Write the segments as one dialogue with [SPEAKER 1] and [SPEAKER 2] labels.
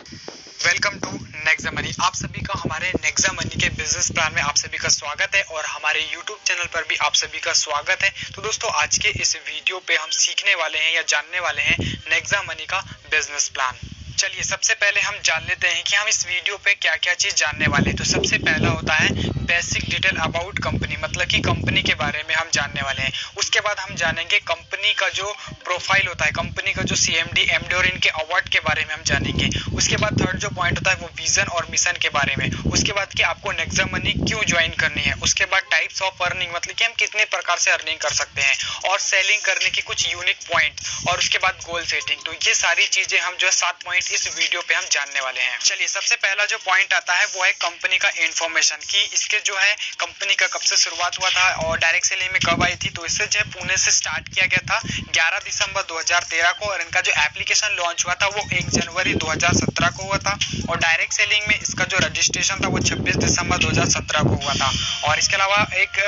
[SPEAKER 1] Welcome to Nexa money. आप सभी का हमारे नेक्सा मनी के बिजनेस प्लान में आप सभी का स्वागत है और हमारे यूट्यूब चैनल पर भी आप सभी का स्वागत है। तो दोस्तों, आज के इस वीडियो पे हम सीखने वाले हैं या जानने वाले हैं नेक्सा मनी का बिजनेस प्लान। चलिए सबसे पहले हम जान लेते हैं कि हम इस वीडियो पे क्या क्या चीज़ जानने वाले हैं। तो सबसे पहला होता है बेसिक डिटेल अबाउट कंपनी, मतलब कि कंपनी के बारे में हम जानने वाले हैं। उसके बाद हम जानेंगे कंपनी का जो प्रोफाइल होता है, कंपनी का जो CMD MD और इनके अवार्ड के बारे में हम जानेंगे। उसके बाद थर्ड जो पॉइंट होता है वो विजन और मिशन के बारे में। उसके बाद कि आपको नेक्सा मनी क्यों ज्वाइन करनी है। उसके बाद टाइप्स ऑफ अर्निंग, मतलब कि हम कितने प्रकार से अर्निंग कर सकते हैं, और सेलिंग करने की कुछ यूनिक पॉइंट, और उसके बाद गोल सेटिंग। तो ये सारी चीजें हम जो है 7 पॉइंट इस वीडियो पे हम जानने वाले हैं। चलिए सबसे पहला जो पॉइंट आता है वो है कंपनी का इन्फॉर्मेशन, कि इसके जो है कंपनी का कब से शुरुआत हुआ था और डायरेक्ट सेलिंग में कब आई थी। तो इससे जो है पुणे से स्टार्ट किया गया था 11 दिसंबर 2013 को, और इनका जो एप्लीकेशन लॉन्च हुआ था वो 1 जनवरी 2017 को हुआ था, और डायरेक्ट सेलिंग में इसका जो रजिस्ट्रेशन था वो 26 दिसंबर 2017 को हुआ था। और इसके अलावा एक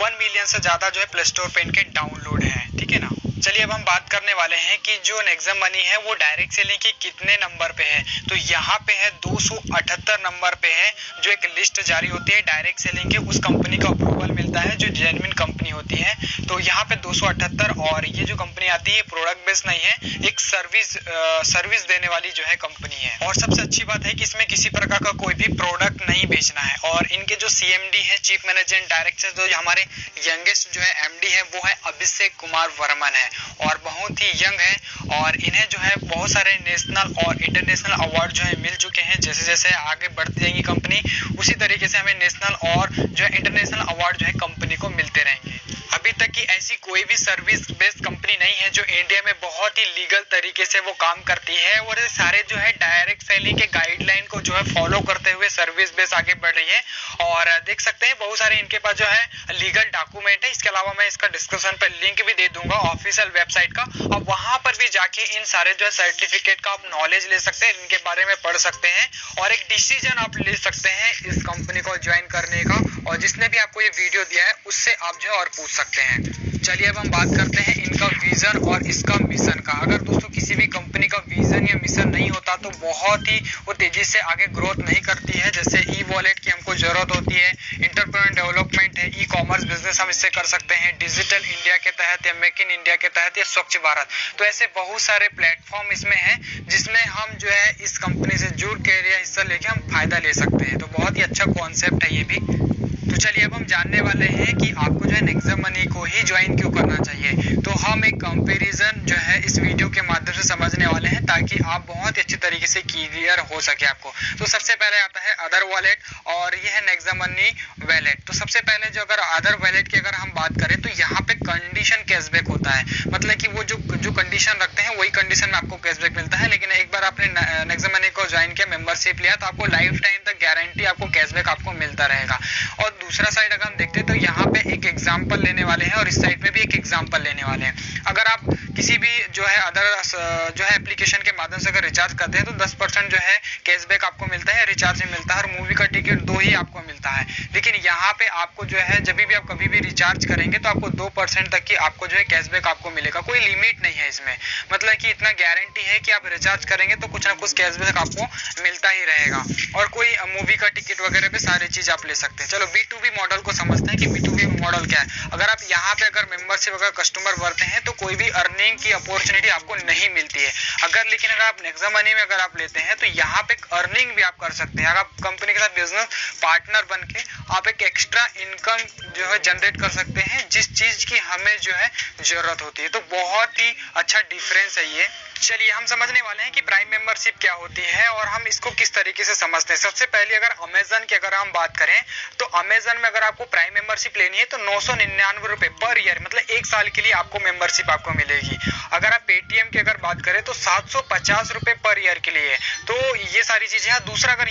[SPEAKER 1] 1 मिलियन से ज्यादा जो है प्ले स्टोर पे इनके डाउनलोड है, ठीक है ना। चलिए अब हम बात करने वाले हैं कि जो नेक्सा मनी है वो डायरेक्ट सेलिंग के कितने नंबर पे है। तो यहाँ पे है 278 नंबर पे है। जो एक लिस्ट जारी होती है डायरेक्ट सेलिंग के, उस कंपनी का अप्रूवल मिलता है जो जेन्युइन कंपनी होती है। तो यहाँ पे 278, और ये जो कंपनी आती है प्रोडक्ट बेस्ड नहीं है, एक सर्विस देने वाली जो है कंपनी है। और सबसे अच्छी बात है कि इसमें किसी प्रकार का कोई भी प्रोडक्ट नहीं बेचना है। और इनके जो CMD है, चीफ मैनेजिंग डायरेक्टर, जो हमारे यंगेस्ट जो है MD है वो है अभिषेक कुमार वर्मन है, और बहुत ही यंग है। और इन्हें जो है बहुत सारे नेशनल और इंटरनेशनल अवार्ड जो है मिल चुके हैं। जैसे जैसे आगे बढ़ती जाएगी कंपनी, उसी तरीके से हमें नेशनल और जो है इंटरनेशनल अवार्ड जो है कंपनी को मिलते रहेंगे। अभी तक की ऐसी कोई भी सर्विस बेस्ड कंपनी नहीं है जो इंडिया में बहुत ही लीगल तरीके से वो काम करती है, और ये सारे जो है डायरेक्ट सेलिंग के गाइडलाइन को जो है फॉलो करते हुए सर्विस बेस्ड आगे बढ़ रही है। और देख सकते हैं बहुत सारे इनके पास जो है लीगल डॉक्यूमेंट है। इसके अलावा मैं इसका डिस्क्रिप्शन पर लिंक भी दे दूंगा ऑफिशियल वेबसाइट का, और वहां पर भी जाके इन सारे जो है सर्टिफिकेट का आप नॉलेज ले सकते हैं, इनके बारे में पढ़ सकते हैं, और एक डिसीजन आप ले सकते हैं इस कंपनी को ज्वाइन करने का। और जिसने भी आपको ये वीडियो दिया है उससे आप जो है और पूछ सकते हैं। चलिए अब हम बात करते हैं इनका विजन और इसका मिशन का। अगर दोस्तों किसी भी कंपनी का विजन या मिशन नहीं होता तो बहुत ही वो तेजी से आगे ग्रोथ नहीं करती है। जैसे ई-वॉलेट की हमको जरूरत होती है, एंटरप्रेन्योर डेवलपमेंट है, ई-कॉमर्स बिजनेस हम इससे कर सकते हैं, डिजिटल इंडिया के तहत या मेक इन इंडिया के तहत या स्वच्छ भारत। तो ऐसे बहुत सारे प्लेटफॉर्म इसमें हैं जिसमें हम जो है इस कंपनी से जुड़ के या हिस्सा लेके हम फायदा ले सकते हैं। तो बहुत ही अच्छा कॉन्सेप्ट है ये भी। तो चलिए अब हम जानने वाले हैं कि आपको जो है नेक्सा मनी को ही ज्वाइन क्यों करना चाहिए। तो हम एक कंपैरिजन जो है इस वीडियो के माध्यम से समझने वाले हैं, ताकि आप बहुत अच्छी तरीके से क्लियर हो सके आपको। तो सबसे पहले आता है अदर वॉलेट, और ये है नेक्सा मनी वैलेट। तो सबसे पहले जो अगर अदर वैलेट की अगर हम बात करें तो यहाँ पे कंडीशन कैशबैक होता है, मतलब कि वो जो कंडीशन रखते हैं वही कंडीशन में आपको कैशबैक मिलता है। लेकिन एक बार आपने नेक्सा मनी को ज्वाइन किया, मेंबरशिप लिया, तो आपको लाइफ टाइम तक गारंटी आपको कैशबैक आपको मिलता रहेगा। और दूसरा साइड अगर हम देखते हैं तो यहाँ पे एक एग्जांपल लेने वाले हैं, और इस साइड पे भी एक एग्जांपल लेने वाले हैं। अगर आप किसी भी जो है अदर जो है एप्लीकेशन के माध्यम से अगर रिचार्ज करते हैं तो 10% जो है कैशबैक आपको मिलता है, रिचार्ज में मिलता है, और मूवी का टिकट 2 ही आपको मिलता है। लेकिन यहाँ पे आपको जो है जब भी आप कभी भी रिचार्ज करेंगे तो आपको 2% तक की आपको जो है कैशबैक आपको मिलेगा। कोई लिमिट नहीं है इसमें, मतलब कि इतना गारंटी है कि आप रिचार्ज करेंगे तो कुछ ना कुछ कैशबैक आपको मिलता ही रहेगा। और कोई मूवी का टिकट वगैरह पे सारी चीज आप ले सकते हैं। चलो B2B मॉडल को समझते हैं कि B2B मॉडल क्या है। अगर आप यहाँ पे अगर मेंबरशिप अगर कस्टमर बढ़ते हैं तो कोई भी अर्निंग की अपॉर्चुनिटी आपको नहीं मिलती है। लेकिन अगर आप नेक्सा मनी में अगर आप लेते हैं तो यहाँ पे अर्निंग भी आप कर सकते हैं। अगर आप कंपनी के साथ बिजनेस पार्टनर बन के आप एक एक्स्ट्रा इनकम जो है जनरेट कर सकते हैं, जिस चीज की हमें जो है जरूरत होती है। तो बहुत ही अच्छा डिफरेंस है ये। चलिए हम समझने वाले हैं कि प्राइम मेंबरशिप क्या होती है और हम इसको किस तरीके से समझते हैं। सबसे पहले अगर अमेजन की अगर हम बात करें तो अमेजन में अगर आपको प्राइम मेंबरशिप लेनी है तो 999 रुपए पर ईयर, मतलब 1 साल के लिए आपको मेंबरशिप आपको मिलेगी। अगर आप पेटीएम की अगर बात करें तो 750 रुपए पर ईयर के लिए। तो ये सारी चीजें हैं। तीसरा अगर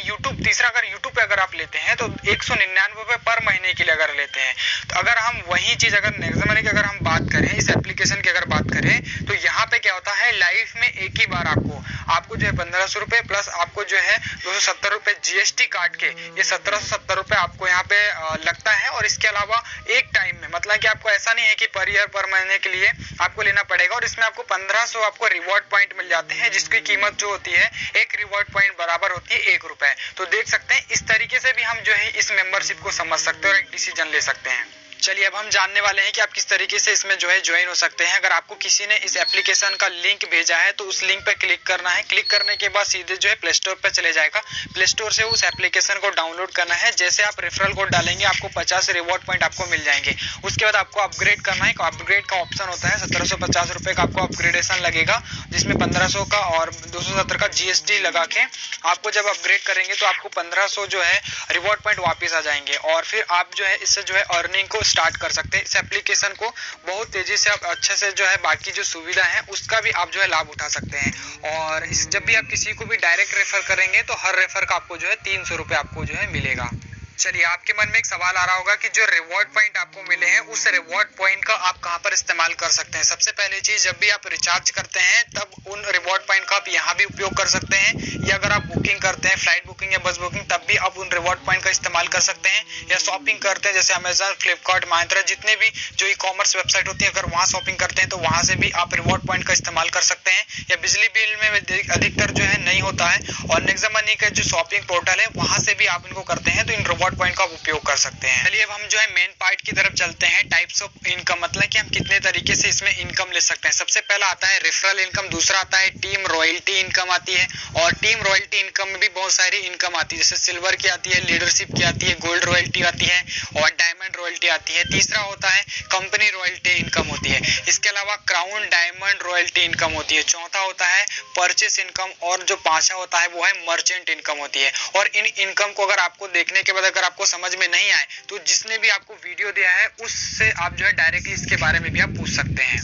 [SPEAKER 1] यूट्यूब पे अगर आप लेते हैं तो 199 रुपए पर महीने के लिए अगर लेते हैं। तो अगर हम वही चीज अगर नेक्सा मनी की अगर हम बात करें, इस एप्लीकेशन की अगर बात करें तो यहाँ पे क्या होता है, लाइफ लाइफ में एक ही बार आपको जो है 1500 रुपए प्लस आपको जो है 270 रुपए जीएसटी काट के ये 1770 रुपए आपको यहाँ पे लगता है। और इसके अलावा एक टाइम में मतलब कि आपको ऐसा नहीं है कि पर ईयर पर महीने के लिए आपको लेना पड़ेगा। और इसमें आपको 1500 आपको रिवॉर्ड पॉइंट मिल जाते हैं, जिसकी कीमत जो होती है एक रिवॉर्ड पॉइंट बराबर होती है 1 रुपए। तो देख सकते हैं इस तरीके से भी हम जो है इस मेंबरशिप को समझ सकते हैं और एक डिसीजन ले सकते हैं। चलिए अब हम जानने वाले हैं कि आप किस तरीके से इसमें जो है ज्वाइन हो सकते हैं। अगर आपको किसी ने इस एप्लीकेशन का लिंक भेजा है तो उस लिंक पर क्लिक करना है। क्लिक करने के बाद सीधे जो है प्ले स्टोर पर चले जाएगा। प्ले स्टोर से उस एप्लीकेशन को डाउनलोड करना है। जैसे आप रेफरल कोड डालेंगे आपको 50 रिवॉर्ड पॉइंट आपको मिल जाएंगे। उसके बाद आपको अपग्रेड करना है। अपग्रेड का ऑप्शन होता है 1750 रुपए का आपको अपग्रेडेशन लगेगा, जिसमें 1500 का और 270 का जीएसटी लगा के आपको जब अपग्रेड करेंगे तो आपको 1500 जो है रिवॉर्ड पॉइंट वापस आ जाएंगे। और फिर आप जो है इससे जो है अर्निंग को स्टार्ट कर सकते हैं। इस एप्लीकेशन को बहुत तेजी से आप अच्छे से जो है बाकी जो सुविधा है उसका भी आप जो है लाभ उठा सकते हैं। और जब भी आप किसी को भी डायरेक्ट रेफर करेंगे तो हर रेफर का आपको जो है 300 रुपए आपको जो है मिलेगा। चलिए आपके मन में एक सवाल आ रहा होगा कि जो रिवॉर्ड पॉइंट आपको मिले हैं उस रिवॉर्ड पॉइंट का आप कहां पर इस्तेमाल कर सकते हैं। सबसे पहले चीज, जब भी आप रिचार्ज करते हैं तब उन रिवॉर्ड पॉइंट का आप यहां भी उपयोग कर सकते हैं, या अगर आप बुकिंग करते हैं फ्लाइट बुकिंग या बस बुकिंग तब भी आप उन रिवॉर्ड पॉइंट का इस्तेमाल कर सकते हैं, या शॉपिंग करते हैं जैसे अमेजन, फ्लिपकार्ट, महिंद्रा, जितने भी जो ई कॉमर्स वेबसाइट होती है अगर वहां शॉपिंग करते हैं तो वहां से भी आप रिवॉर्ड पॉइंट का इस्तेमाल कर सकते हैं। या बिजली बिल में अधिकतर जो है नहीं होता है और नेक्सा मनी का जो शॉपिंग पोर्टल है वहां से भी आप इनको करते हैं तो इन रिवॉर्ड पॉइंट का उपयोग कर सकते हैं। चलिए अब हम जो है मेन पार्ट की तरफ चलते हैं। टाइप्स ऑफ इनकम, मतलब कि हम कितने तरीके से इसमें इनकम ले सकते हैं। सबसे पहला आता है रेफरल इनकम, दूसरा आता है टीम रॉयल्टी इनकम आती है, और टीम रॉयल्टी इनकम में भी बहुत सारी इनकम आती है, जैसे सिल्वर की आती है, लीडरशिप की आती है, गोल्ड रॉयल्टी आती है और डायमंड रॉयल्टी आती है। तीसरा होता है कंपनी रॉयल्टी इनकम होती है। इसके अलावा क्राउन डायमंड रॉयल्टी इनकम होती है। चौथा होता है परचेस इनकम, और जो पांचवा होता है वो है मर्चेंट इनकम होती है। और इन इनकम को अगर आपको देखने के बाद अगर आपको समझ में नहीं आए तो जिसने भी आपको वीडियो दिया है उससे आप जो है डायरेक्टली इसके बारे में भी आप पूछ सकते हैं।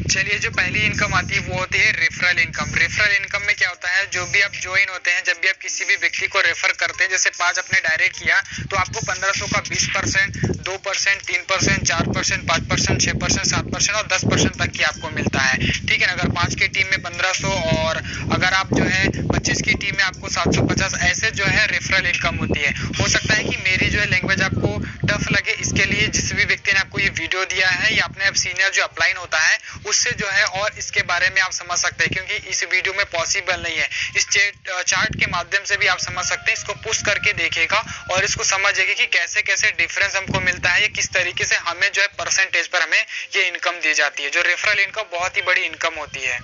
[SPEAKER 1] चलिए जो पहली इनकम आती है वो होती है रेफरल इनकम। रेफरल इनकम में क्या होता है, जो भी आप ज्वाइन होते हैं, जब भी आप किसी भी व्यक्ति को रेफर करते हैं, जैसे 5 आपने डायरेक्ट किया तो आपको 1500 का 20%, 2%, 3%, 4%, 5%, 6%, 7% और 10% तक की आपको मिलता है। ठीक है ना। अगर 5 की टीम में 1500 और अगर आप जो है 25 की टीम में आपको 750, ऐसे जो है रेफरल इनकम होती है। हो सकता है कि मेरी जो है लैंग्वेज आपको टफ लगे, इसके लिए जिस भी व्यक्ति ने आपको ये वीडियो दिया है या अपने सीनियर जो अपलाइन होता है उससे जो है और इसके बारे में आप समझ सकते हैं, क्योंकि इस वीडियो में पॉसिबल नहीं है। इस चार्ट के माध्यम से भी आप समझ सकते हैं। इसको पुश करके देखिएगा और इसको समझिएगा कि कैसे कैसे डिफरेंस हमको मिलता है, किस तरीके से हमें जो है परसेंटेज पर हमें ये इनकम दी जाती है। जो रेफरल इनकम बहुत ही बड़ी इनकम होती है।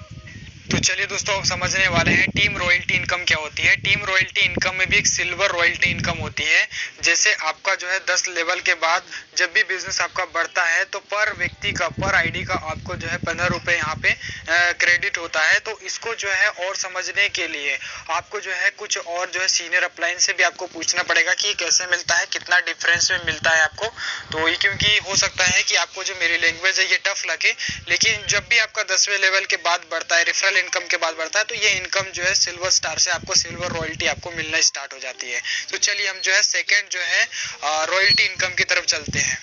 [SPEAKER 1] तो चलिए दोस्तों अब समझने वाले हैं टीम रॉयल्टी इनकम क्या होती है। टीम रॉयल्टी इनकम में भी एक सिल्वर रॉयल्टी इनकम होती है। जैसे आपका जो है 10 लेवल के बाद जब भी बिजनेस आपका बढ़ता है तो पर व्यक्ति का, पर आईडी का आपको जो है 15 रुपए यहाँ पे क्रेडिट होता है। तो इसको जो है और समझने के लिए आपको जो है कुछ और जो है सीनियर अपलाइन से भी आपको पूछना पड़ेगा कि कैसे मिलता है, कितना डिफरेंस में मिलता है आपको। तो ये क्योंकि हो सकता है कि आपको जो मेरी लैंग्वेज है ये टफ लगे, लेकिन जब भी आपका 10वें लेवल के बाद बढ़ता है, रेफरल इनकम के बाद बढ़ता है, तो ये इनकम जो है सिल्वर स्टार से आपको सिल्वर रॉयल्टी आपको मिलना स्टार्ट हो जाती है। तो चलिए हम जो है सेकंड जो है रॉयल्टी इनकम की तरफ चलते हैं।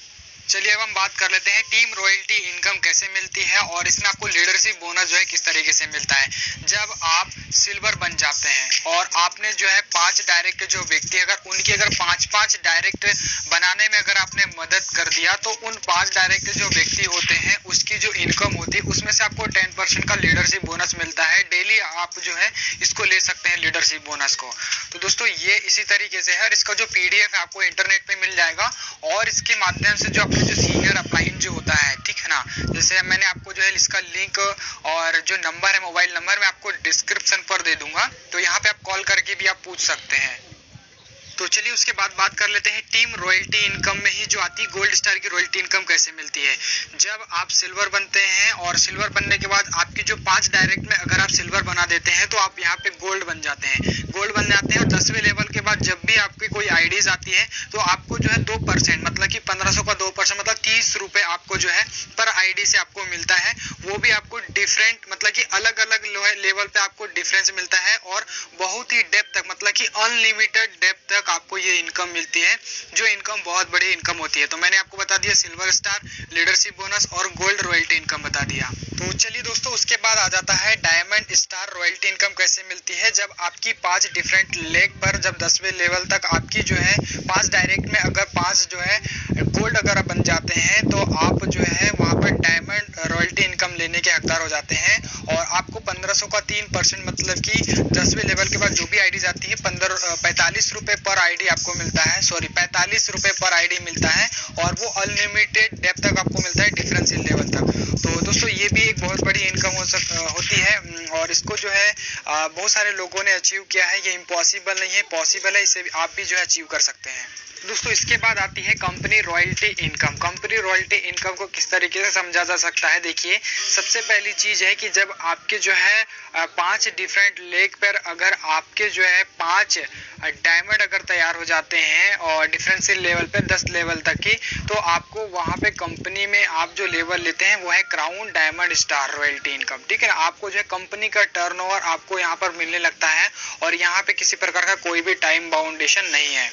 [SPEAKER 1] चलिए अब हम बात कर लेते हैं टीम रॉयल्टी इनकम कैसे मिलती है और इसमें आपको लीडरशिप बोनस जो है किस तरीके से मिलता है। जब आप सिल्वर बन जाते हैं और आपने जो है 5 डायरेक्ट जो व्यक्ति अगर उनकी अगर 5-5 डायरेक्ट बनाने में अगर आपने मदद कर दिया तो उन 5 डायरेक्ट जो व्यक्ति होते हैं उसकी जो इनकम होती है उसमें से आपको 10% का लीडरशिप बोनस मिलता है। डेली आप जो है इसको ले सकते हैं लीडरशिप बोनस को। तो दोस्तों ये इसी तरीके से है और इसका जो PDF है आपको इंटरनेट पे मिल जाएगा और इसके माध्यम से जो जो सीनियर अपलाइन जो होता है, ठीक है ना, जैसे मैंने आपको जो है इसका लिंक और जो नंबर है मोबाइल नंबर मैं आपको डिस्क्रिप्शन पर दे दूंगा, तो यहाँ पे आप कॉल करके भी आप पूछ सकते हैं। तो चलिए उसके बाद बात कर लेते हैं टीम रॉयल्टी इनकम में ही जो आती है गोल्ड स्टार की रॉयल्टी इनकम कैसे मिलती है। जब आप सिल्वर बनते हैं और सिल्वर बनने के बाद आपकी जो 5 डायरेक्ट में अगर आप सिल्वर बना देते हैं तो आप यहाँ पे गोल्ड बन जाते हैं, गोल्ड बन जाते हैं। और 10वें लेवल के बाद जब भी आपकी कोई आईडीज आती है तो आपको जो है 2% मतलब कि 1500 का 2% मतलब 30 रुपए आपको जो है पर आईडी से आपको मिलता है। वो भी आपको डिफरेंट मतलब कि अलग अलग लेवल पे आपको डिफरेंस मिलता है और बहुत ही डेप्थ तक मतलब कि अनलिमिटेड डेप्थ तक आपको ये इनकम मिलती है, जो इनकम बहुत बड़ी इनकम होती है। तो मैंने आपको बता दिया सिल्वर स्टार, लीडरशिप बोनस और गोल्ड रॉयल्टी इनकम बता दिया। तो चलिए दोस्तों, उसके बाद आ जाता है डायमंड स्टार रॉयल्टी इनकम कैसे मिलती है। जब आपकी 5 डिफरेंट लेग पर जब 10वें लेवल तक आपकी जो है 5 डायरेक्ट में अगर 5 जो है गोल्ड अगर बन जाते हैं तो आप जो है वहाँ पर डायमंड रॉयल्टी इनकम लेने के हकदार हो जाते हैं। और आपको 1500 का 3% मतलब कि 10वें लेवल के बाद जो भी आईडी आती है 45 रुपये पर आईडी आपको मिलता है, 45 रुपये पर आईडी मिलता है। और वो अनलिमिटेड डेप्थ तक आपको मिलता है, डिफरेंशियल लेवल तक। तो दोस्तों ये भी एक बहुत बड़ी इनकम होती है और इसको जो है बहुत सारे लोगों ने अचीव किया है। ये इम्पॉसिबल नहीं है, पॉसिबल है, इसे आप भी जो है अचीव कर सकते हैं। दोस्तों इसके बाद आती है company royalty income. Company royalty income को किस तरीके से समझा जा सकता है, देखिए सबसे पहली चीज है कि जब आपके जो है 5 डिफरेंट लेग पर अगर आपके जो है 5 डायमंड अगर तैयार हो जाते हैं और डिफरेंशियल लेवल पे 10 लेवल तक की, तो आपको वहां पे कंपनी में आप जो लेवल लेते हैं वो है crown diamond star royalty income, ठीक है ना। आपको जो है कंपनी का टर्नओवर आपको यहाँ पर मिलने लगता है और यहाँ पे किसी प्रकार का कोई भी टाइम बाउंडेशन नहीं है।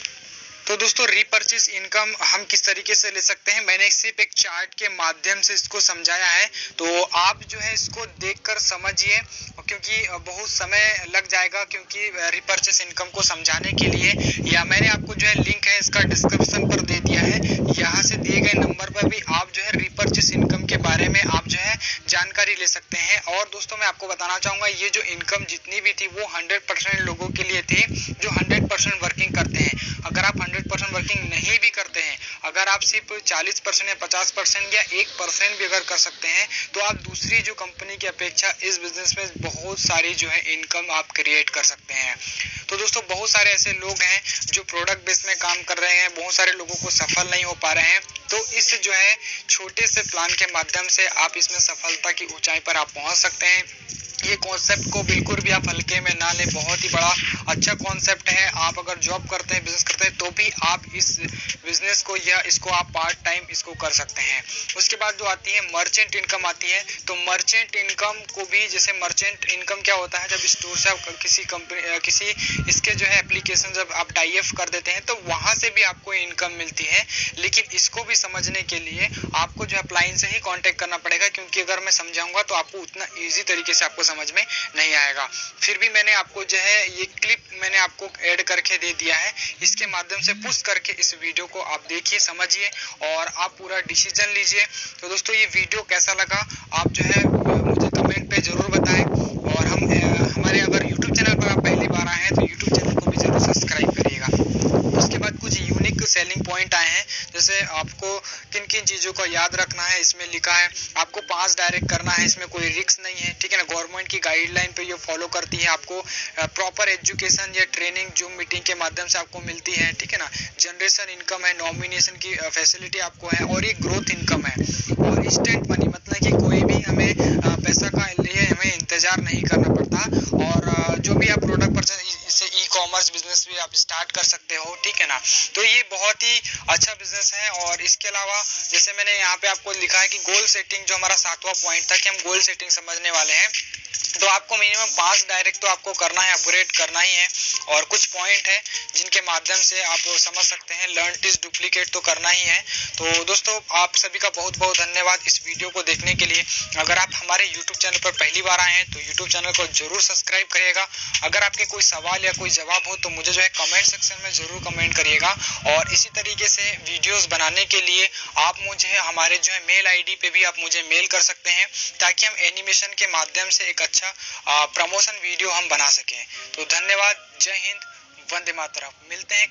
[SPEAKER 1] तो दोस्तों रीपर्चेस इनकम हम किस तरीके से ले सकते हैं, मैंने सिर्फ एक चार्ट के माध्यम से इसको समझाया है। तो आप जो है इसको देखकर समझिए, क्योंकि बहुत समय लग जाएगा, क्योंकि रीपर्चेस इनकम को समझाने के लिए। या मैंने आपको जो है लिंक है इसका डिस्क्रिप्शन पर दे दिया है, यहाँ से दिए गए नंबर पर भी आप जो है रीपर्चेस इनकम के बारे में आप जो है जानकारी ले सकते हैं। और दोस्तों मैं आपको बताना चाहूँगा, ये जो इनकम जितनी भी थी वो 100% लोगों के लिए थी जो 100% वर्किंग करते हैं। अगर आप 100% वर्किंग नहीं भी करते हैं, अगर आप सिर्फ 40% या 50% या 1% भी अगर कर सकते हैं, तो आप दूसरी जो कंपनी की अपेक्षा इस बिजनेस में बहुत सारी जो है इनकम आप क्रिएट कर सकते हैं। तो दोस्तों बहुत सारे ऐसे लोग हैं जो प्रोडक्ट बेस में काम कर रहे हैं, बहुत सारे लोगों को सफल नहीं हो पा रहे हैं। तो इस जो है छोटे से प्लान के माध्यम से आप इसमें सफलता की ऊंचाई पर आप पहुंच सकते हैं। ये कॉन्सेप्ट को बिल्कुल भी आप हल्के में ना लें, बहुत ही बड़ा अच्छा कॉन्सेप्ट है। आप अगर जॉब करते हैं, बिजनेस करते हैं, तो भी आप इस बिजनेस को या इसको आप पार्ट टाइम इसको कर सकते हैं। उसके बाद जो आती है मर्चेंट इनकम आती है। तो मर्चेंट इनकम को भी, जैसे मर्चेंट इनकम क्या होता है, जब स्टोर से आप किसी कंपनी किसी इसके जो है एप्लीकेशन जब आप टाई अप कर देते हैं तो वहां से भी आपको इनकम मिलती है। लेकिन इसको भी समझने के लिए आपको जो अपलाइन से ही कांटेक्ट करना पड़ेगा, क्योंकि अगर मैं समझाऊंगा तो आपको उतना ईजी तरीके से आपको समझ में नहीं आएगा। फिर भी मैंने आपको जो है ये क्लिप मैंने आपको ऐड करके दे दिया है, इसके माध्यम से पुश करके इस वीडियो को आप देखिए, समझिए और आप पूरा डिसीजन लीजिए। तो दोस्तों ये वीडियो कैसा लगा आप जो है मुझे कमेंट पे जरूर बताएं। और हमारे अगर यूट्यूब चैनल पर आप पहली बार आए हैं तो यूट्यूब चैनल को भी जरूर सब्सक्राइब करिएगा। उसके बाद कुछ यूनिक सेलिंग पॉइंट आए हैं, जैसे आपको किन किन चीज़ों को याद रखना है, इसमें लिखा है आपको 5 डायरेक्ट करना है, इसमें कोई रिस्क नहीं है, ठीक है ना। गवर्नमेंट की गाइडलाइन पे ये फॉलो करती है, आपको प्रॉपर एजुकेशन या ट्रेनिंग जूम मीटिंग के माध्यम से आपको मिलती है, ठीक है ना। जनरेशन इनकम है, नॉमिनेशन की फैसिलिटी आपको है और ये ग्रोथ इनकम है। और इंस्टेंट मनी मतलब कि कोई भी हमें पैसा का लिए हमें इंतजार नहीं करना पड़ता। और जो भी आप प्रोडक्ट परचेज, इससे ई कॉमर्स बिजनेस भी आप स्टार्ट कर सकते हो, ठीक है ना। तो ये बहुत ही अच्छा बिजनेस है। और इसके अलावा जैसे मैंने यहाँ पे आपको लिखा है कि गोल सेटिंग, जो हमारा 7वां पॉइंट था कि हम गोल सेटिंग समझने वाले हैं। तो आपको मिनिमम 5 डायरेक्ट तो आपको करना है, अपग्रेड करना ही है। और कुछ पॉइंट है जिनके माध्यम से आप समझ सकते हैं, लर्न टिस डुप्लीकेट तो करना ही है। तो दोस्तों आप सभी का बहुत बहुत धन्यवाद इस वीडियो को देखने के लिए। अगर आप हमारे यूट्यूब चैनल पर पहली बार आए हैं तो यूट्यूब चैनल को जरूर सब्सक्राइब करिएगा। अगर आपके कोई सवाल या कोई जवाब हो तो मुझे जो है कमेंट सेक्शन में जरूर कमेंट करिएगा। और इसी तरीके से वीडियोस बनाने के लिए आप मुझे हमारे जो है मेल आईडी पे भी आप मुझे मेल कर सकते हैं, ताकि हम एनिमेशन के माध्यम से एक अच्छा प्रमोशन वीडियो हम बना सकें। तो धन्यवाद, जय हिंद, वंदे मातरम। मिलते हैं